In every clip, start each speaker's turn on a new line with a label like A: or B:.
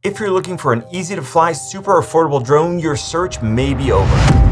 A: If you're looking for an easy to fly, super affordable drone, your search may be over.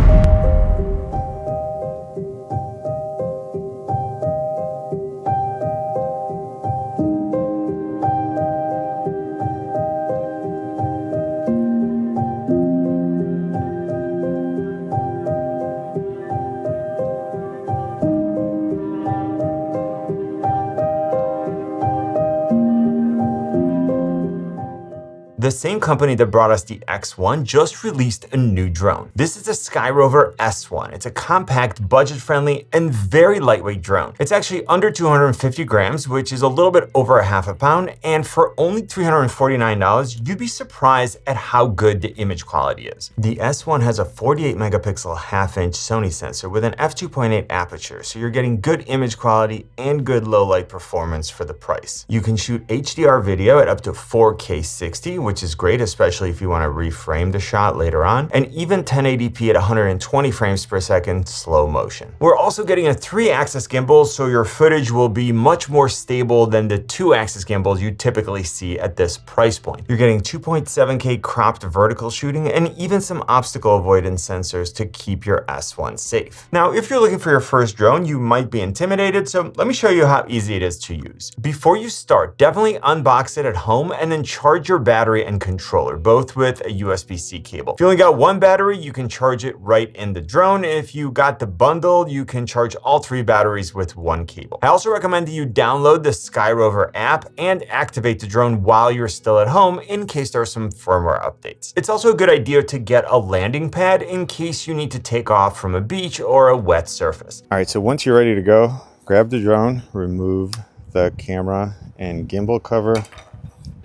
A: The same company that brought us the X1 just released a new drone. This is the Skyrover S1. It's a compact, budget-friendly, and very lightweight drone. It's actually under 250 grams, which is a little bit over a half a pound, and for only $349, you'd be surprised at how good the image quality is. The S1 has a 48 megapixel half-inch Sony sensor with an f2.8 aperture, so you're getting good image quality and good low-light performance for the price. You can shoot HDR video at up to 4K 60, which is great, especially if you want to reframe the shot later on, and even 1080p at 120 frames per second slow motion. We're also getting a 3-axis gimbal, so your footage will be much more stable than the 2-axis gimbals you typically see at this price point. You're getting 2.7K cropped vertical shooting and even some obstacle avoidance sensors to keep your S1 safe. Now, if you're looking for your first drone, you might be intimidated, so let me show you how easy it is to use. Before you start, definitely unbox it at home and then charge your battery and controller, both with a USB-C cable. If you only got one battery, you can charge it right in the drone. If you got the bundle, you can charge all 3 batteries with one cable. I also recommend that you download the Skyrover app and activate the drone while you're still at home in case there are some firmware updates. It's also a good idea to get a landing pad in case you need to take off from a beach or a wet surface. All right, so once you're ready to go, grab the drone, remove the camera and gimbal cover,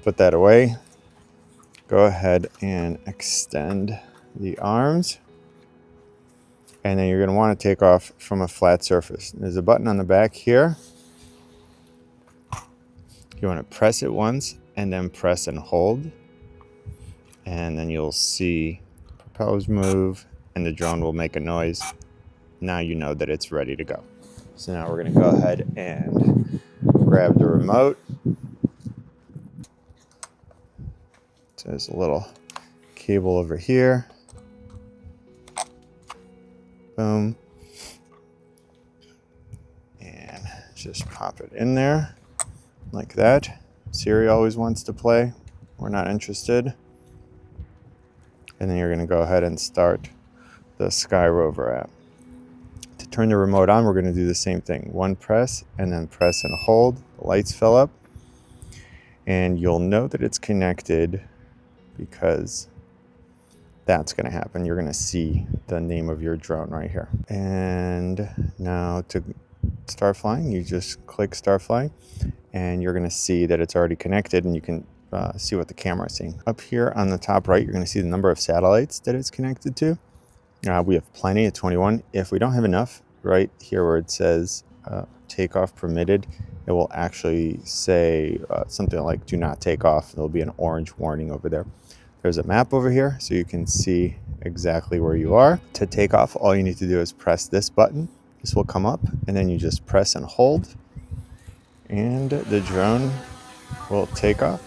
A: put that away. Go ahead and extend the arms, and then you're going to want to take off from a flat surface. There's a button on the back here. You want to press it once and then press and hold, and then you'll see the propellers move and the drone will make a noise. Now you know that it's ready to go. So now we're going to go ahead and grab the remote. There's a little cable over here. Boom. And just pop it in there like that. Siri always wants to play. We're not interested. And then you're going to go ahead and start the Skyrover app. To turn the remote on, we're going to do the same thing. One press and then press and hold. The lights fill up. And you'll know that it's connected because that's going to happen. You're going to see the name of your drone right here. And now to start flying, you just click start flying, and you're going to see that it's already connected, and you can see what the camera is seeing. Up here on the top right, you're going to see the number of satellites that it's connected to. We have plenty at 21. If we don't have enough, right here where it says takeoff permitted, it will actually say something like do not take off. There'll be an orange warning over there. There's a map over here so you can see exactly where you are. To take off, all you need to do is press this button. This will come up, and then you just press and hold, and the drone will take off.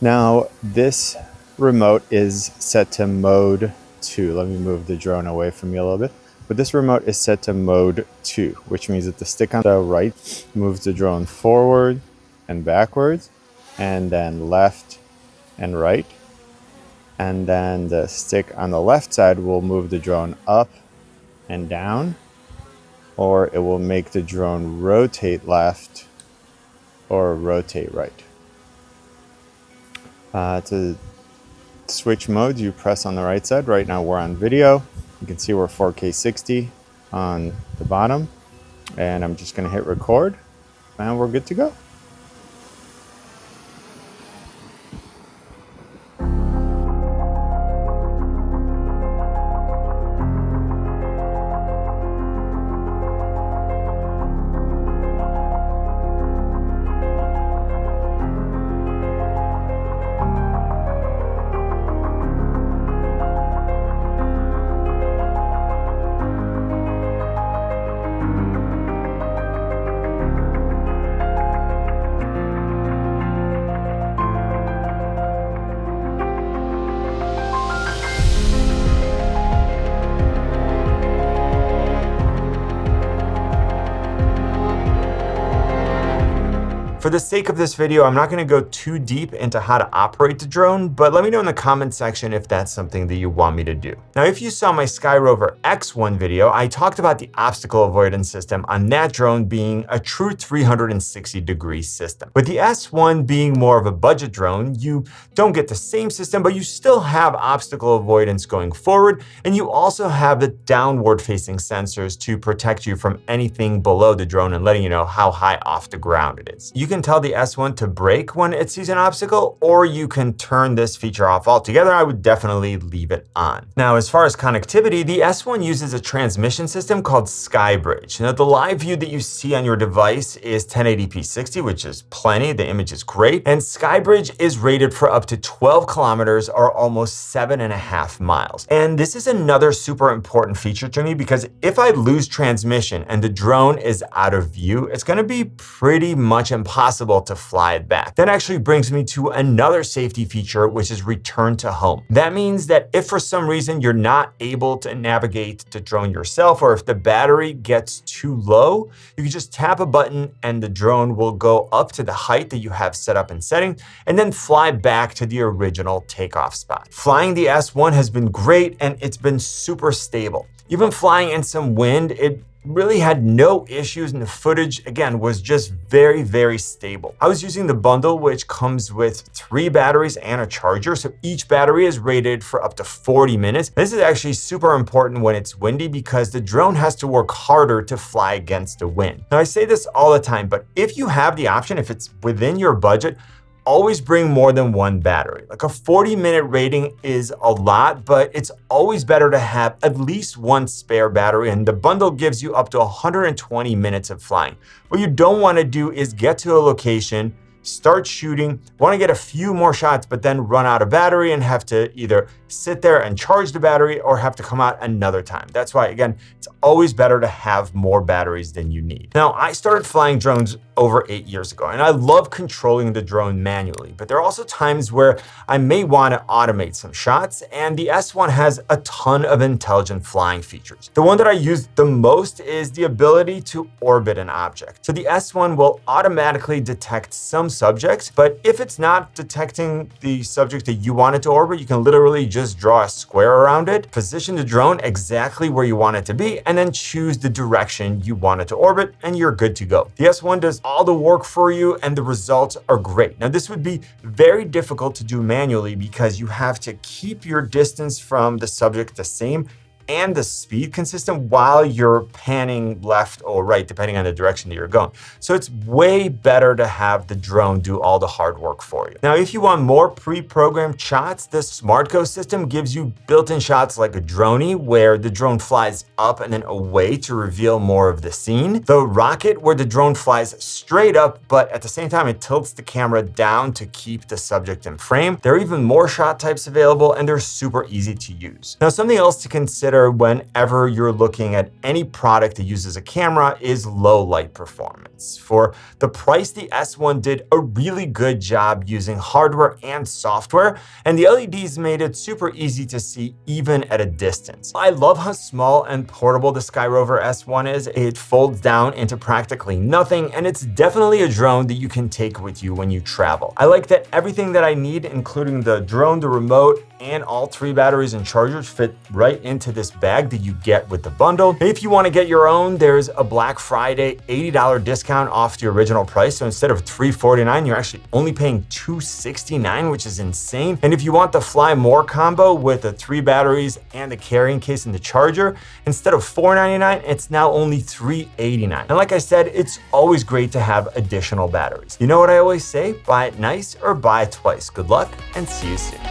A: Now, this remote is set to mode 2. Let me move the drone away from you a little bit. But this remote is set to mode 2, which means that the stick on the right moves the drone forward and backwards, and then left and right. And then the stick on the left side will move the drone up and down, or it will make the drone rotate left or rotate right. To switch modes, you press on the right side. Right now we're on video. You can see we're 4K 60 on the bottom, and I'm just going to hit record, and we're good to go. For the sake of this video, I'm not going to go too deep into how to operate the drone, but let me know in the comment section if that's something that you want me to do. Now, if you saw my Skyrover X1 video, I talked about the obstacle avoidance system on that drone being a true 360-degree system. With the S1 being more of a budget drone, you don't get the same system, but you still have obstacle avoidance going forward, and you also have the downward-facing sensors to protect you from anything below the drone and letting you know how high off the ground it is. You can tell the S1 to brake when it sees an obstacle, or you can turn this feature off altogether. I would definitely leave it on. Now, as far as connectivity, the S1 uses a transmission system called SkyBridge. Now, the live view that you see on your device is 1080p 60, which is plenty. The image is great. And SkyBridge is rated for up to 12 kilometers or almost 7.5 miles. And this is another super important feature to me because if I lose transmission and the drone is out of view, it's going to be pretty much impossible to fly it back. That actually brings me to another safety feature, which is return to home. That means that if for some reason you're not able to navigate the drone yourself, or if the battery gets too low, you can just tap a button and the drone will go up to the height that you have set up in setting and then fly back to the original takeoff spot. Flying the S1 has been great and it's been super stable. Even flying in some wind, it really had no issues, and the footage, again, was just very, very stable. I was using the bundle, which comes with 3 batteries and a charger, so each battery is rated for up to 40 minutes. This is actually super important when it's windy because the drone has to work harder to fly against the wind. Now, I say this all the time, but if you have the option, if it's within your budget, always bring more than 1 battery. Like a 40-minute rating is a lot, but it's always better to have at least 1 spare battery, and the bundle gives you up to 120 minutes of flying. What you don't want to do is get to a location, start shooting, want to get a few more shots, but then run out of battery and have to either sit there and charge the battery or have to come out another time. That's why, again, it's always better to have more batteries than you need. Now, I started flying drones over 8 years ago, and I love controlling the drone manually, but there are also times where I may want to automate some shots, and the S1 has a ton of intelligent flying features. The one that I use the most is the ability to orbit an object. So the S1 will automatically detect some subjects, but if it's not detecting the subject that you want it to orbit, you can literally just draw a square around it, position the drone exactly where you want it to be, and then choose the direction you want it to orbit, and you're good to go. The S1 does all the work for you, and the results are great. Now, this would be very difficult to do manually because you have to keep your distance from the subject the same and the speed consistent while you're panning left or right, depending on the direction that you're going. So it's way better to have the drone do all the hard work for you. Now, if you want more pre-programmed shots, the SmartGo system gives you built-in shots like a droney, where the drone flies up and then away to reveal more of the scene. The rocket, where the drone flies straight up, but at the same time, it tilts the camera down to keep the subject in frame. There are even more shot types available, and they're super easy to use. Now, something else to consider whenever you're looking at any product that uses a camera is low light performance. For the price, the S1 did a really good job using hardware and software, and the LEDs made it super easy to see even at a distance. I love how small and portable the Skyrover S1 is. It folds down into practically nothing, and it's definitely a drone that you can take with you when you travel. I like that everything that I need, including the drone, the remote, and all 3 batteries and chargers, fit right into this bag that you get with the bundle. If you want to get your own, there's a Black Friday $80 discount off the original price. So instead of $349, you're actually only paying $269, which is insane. And if you want the Fly More combo with the 3 batteries and the carrying case and the charger, instead of $499, it's now only $389. And like I said, it's always great to have additional batteries. You know what I always say? Buy it nice or buy it twice. Good luck and see you soon.